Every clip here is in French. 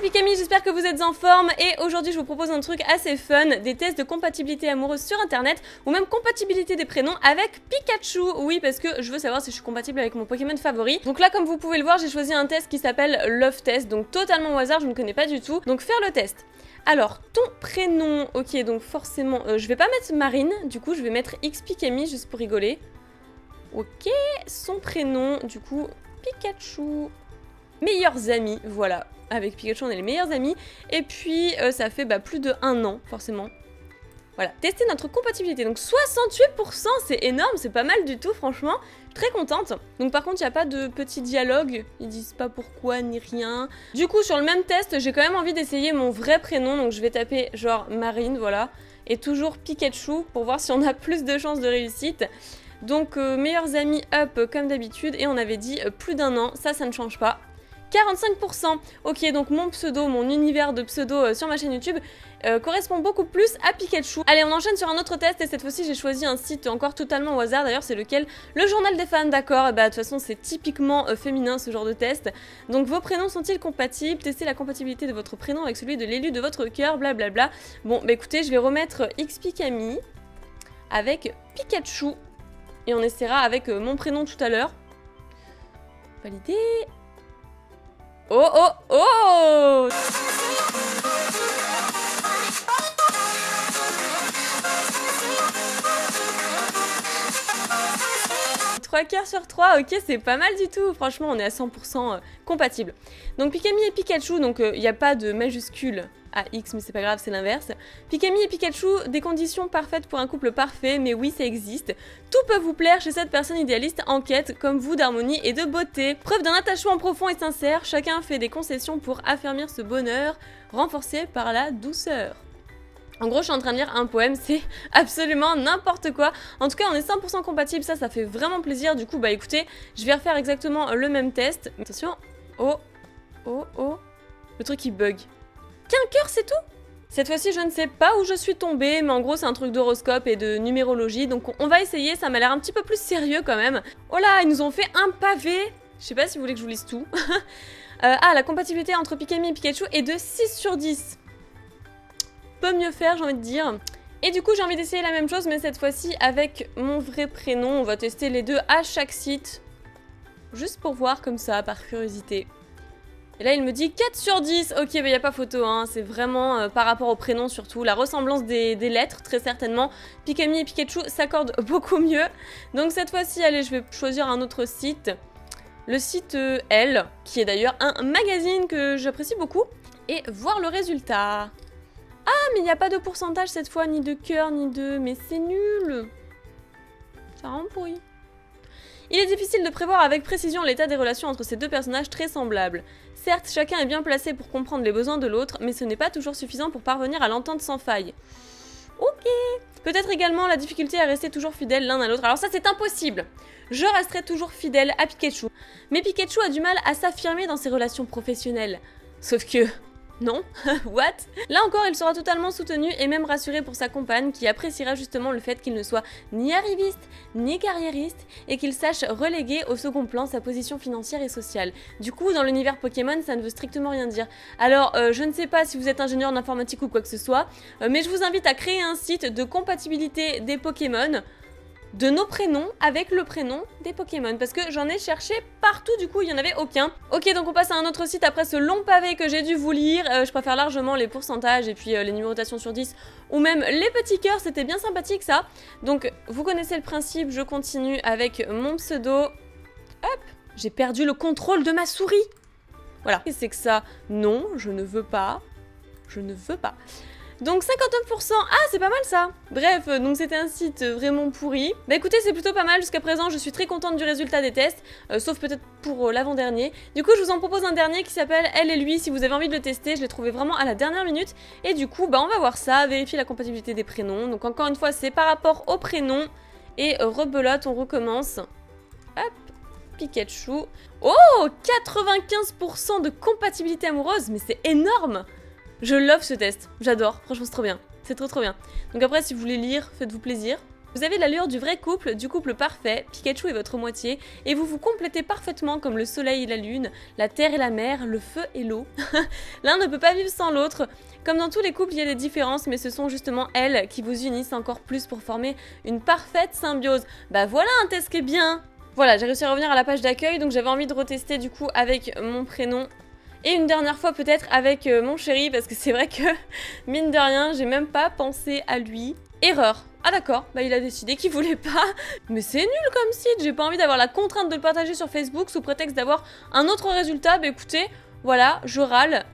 Pikami, j'espère que vous êtes en forme et aujourd'hui je vous propose un truc assez fun, des tests de compatibilité amoureuse sur internet ou même compatibilité des prénoms avec Pikachu. Oui, parce que je veux savoir si je suis compatible avec mon Pokémon favori. Donc là, comme vous pouvez le voir, j'ai choisi un test qui s'appelle Love Test, donc totalement au hasard, je ne connais pas du tout. Donc faire le test. Alors, ton prénom, ok, donc forcément, je vais pas mettre Marine, du coup je vais mettre X Pikami juste pour rigoler. Ok, son prénom, du coup, Pikachu. Meilleurs amis, voilà. Avec Pikachu, on est les meilleurs amis. Et puis, ça fait plus de 1 an, forcément. Voilà, tester notre compatibilité. Donc 68%, c'est énorme, c'est pas mal du tout, franchement. Je suis très contente. Donc par contre, il n'y a pas de petit dialogue. Ils disent pas pourquoi, ni rien. Du coup, sur le même test, j'ai quand même envie d'essayer mon vrai prénom. Donc je vais taper genre Marine, voilà. Et toujours Pikachu, pour voir si on a plus de chances de réussite. Donc meilleurs amis up, comme d'habitude. Et on avait dit plus d'1 an, ça ne change pas. 45%. Ok, donc mon pseudo, mon univers de pseudo sur ma chaîne YouTube correspond beaucoup plus à Pikachu. Allez, on enchaîne sur un autre test et cette fois-ci j'ai choisi un site encore totalement au hasard. D'ailleurs, c'est lequel? Le journal des fans, d'accord. De toute façon, c'est typiquement féminin ce genre de test. Donc, vos prénoms sont-ils compatibles? Testez la compatibilité de votre prénom avec celui de l'élu de votre cœur, blablabla. Bon, écoutez, je vais remettre X Pikami avec Pikachu et on essaiera avec mon prénom tout à l'heure. Validé. Oh oh oh! 3 cœurs sur 3, ok, c'est pas mal du tout. Franchement, on est à 100% compatible. Donc Pikami et Pikachu, donc il n'y a pas de majuscule à X, mais c'est pas grave, c'est l'inverse. Pikami et Pikachu, des conditions parfaites pour un couple parfait, mais oui, ça existe. Tout peut vous plaire chez cette personne idéaliste en quête, comme vous, d'harmonie et de beauté. Preuve d'un attachement profond et sincère, chacun fait des concessions pour affermir ce bonheur, renforcé par la douceur. En gros, je suis en train de lire un poème, c'est absolument n'importe quoi. En tout cas, on est 100% compatible, ça fait vraiment plaisir. Du coup, écoutez, je vais refaire exactement le même test. Attention. Oh, oh, oh. Le truc, il bug. Qu'un cœur, c'est tout? Cette fois-ci, je ne sais pas où je suis tombée, mais en gros, c'est un truc d'horoscope et de numérologie. Donc, on va essayer, ça m'a l'air un petit peu plus sérieux quand même. Oh là, ils nous ont fait un pavé. Je sais pas si vous voulez que je vous lise tout. La compatibilité entre Pikami et Pikachu est de 6 sur 10. Peut mieux faire, j'ai envie de dire. Et du coup, j'ai envie d'essayer la même chose, mais cette fois-ci avec mon vrai prénom. On va tester les deux à chaque site. Juste pour voir comme ça, par curiosité. Et là, il me dit 4 sur 10. Ok, il n'y a pas photo, hein. C'est vraiment par rapport au prénom surtout. La ressemblance des lettres, très certainement. Pikami et Pikachu s'accordent beaucoup mieux. Donc cette fois-ci, allez, je vais choisir un autre site. Le site Elle, qui est d'ailleurs un magazine que j'apprécie beaucoup. Et voir le résultat. Ah, mais il n'y a pas de pourcentage cette fois, ni de cœur, ni de... Mais c'est nul. Ça rend pourri. Il est difficile de prévoir avec précision l'état des relations entre ces deux personnages très semblables. Certes, chacun est bien placé pour comprendre les besoins de l'autre, mais ce n'est pas toujours suffisant pour parvenir à l'entente sans faille. Ok. Peut-être également la difficulté à rester toujours fidèle l'un à l'autre. Alors ça, c'est impossible. Je resterai toujours fidèle à Pikachu. Mais Pikachu a du mal à s'affirmer dans ses relations professionnelles. Sauf que... Non, what? Là encore, il sera totalement soutenu et même rassuré pour sa compagne qui appréciera justement le fait qu'il ne soit ni arriviste, ni carriériste et qu'il sache reléguer au second plan sa position financière et sociale. Du coup, dans l'univers Pokémon, ça ne veut strictement rien dire. Alors, je ne sais pas si vous êtes ingénieur d'informatique ou quoi que ce soit, mais je vous invite à créer un site de compatibilité des Pokémon de nos prénoms avec le prénom des Pokémon parce que j'en ai cherché partout, du coup il n'y en avait aucun. Ok, donc on passe à un autre site après ce long pavé que j'ai dû vous lire. Je préfère largement les pourcentages et puis les numérotations sur 10 ou même les petits cœurs, c'était bien sympathique ça. Donc vous connaissez le principe, je continue avec mon pseudo. Hop, j'ai perdu le contrôle de ma souris. Voilà, et c'est que ça, non, je ne veux pas. Je ne veux pas. Donc 59%, ah c'est pas mal ça. Bref, donc c'était un site vraiment pourri. Écoutez, c'est plutôt pas mal jusqu'à présent, je suis très contente du résultat des tests, sauf peut-être pour l'avant-dernier. Du coup, je vous en propose un dernier qui s'appelle Elle et lui, si vous avez envie de le tester, je l'ai trouvé vraiment à la dernière minute. Et du coup, on va voir ça, vérifier la compatibilité des prénoms. Donc encore une fois, c'est par rapport au prénom. Et rebelote, on recommence. Hop, Pikachu. Oh, 95% de compatibilité amoureuse, mais c'est énorme. Je love ce test, j'adore, franchement c'est trop bien, c'est trop bien. Donc après si vous voulez lire, faites-vous plaisir, Vous avez l'allure du vrai couple, du couple parfait, Pikachu est votre moitié, et vous vous complétez parfaitement comme le soleil et la lune, la terre et la mer, le feu et l'eau. L'un ne peut pas vivre sans l'autre. Comme dans tous les couples, il y a des différences, mais ce sont justement elles qui vous unissent encore plus pour former une parfaite symbiose. Bah voilà un test qui est bien. Voilà, j'ai réussi à revenir à la page d'accueil, donc j'avais envie de retester du coup avec mon prénom. Et une dernière fois peut-être avec mon chéri, parce que c'est vrai que, mine de rien, j'ai même pas pensé à lui. Erreur. Ah d'accord, bah il a décidé qu'il voulait pas. Mais c'est nul comme site, j'ai pas envie d'avoir la contrainte de le partager sur Facebook sous prétexte d'avoir un autre résultat. Bah écoutez, voilà, je râle.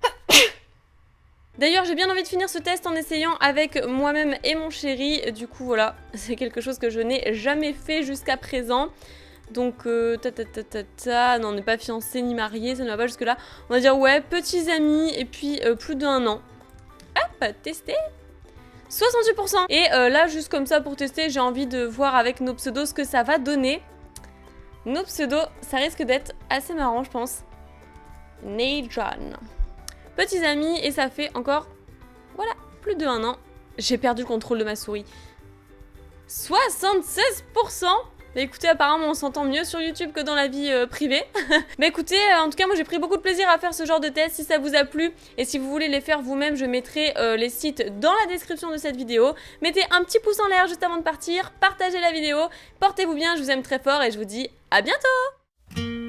D'ailleurs, j'ai bien envie de finir ce test en essayant avec moi-même et mon chéri. Du coup, voilà, c'est quelque chose que je n'ai jamais fait jusqu'à présent. Donc, non, on n'est pas fiancés ni mariés, ça ne va pas jusque-là. On va dire, ouais, petits amis, et puis plus d'1 an. Hop, tester. 68%. Et là, juste comme ça, pour tester, j'ai envie de voir avec nos pseudos ce que ça va donner. Nos pseudos, ça risque d'être assez marrant, je pense. Nejon. Petits amis, et ça fait encore, voilà, plus de 1 an. J'ai perdu le contrôle de ma souris. 76%. Bah écoutez, apparemment on s'entend mieux sur YouTube que dans la vie privée. Bah écoutez, en tout cas moi j'ai pris beaucoup de plaisir à faire ce genre de test. Si ça vous a plu et si vous voulez les faire vous-même, je mettrai les sites dans la description de cette vidéo. Mettez un petit pouce en l'air juste avant de partir, partagez la vidéo, portez-vous bien, je vous aime très fort et je vous dis à bientôt.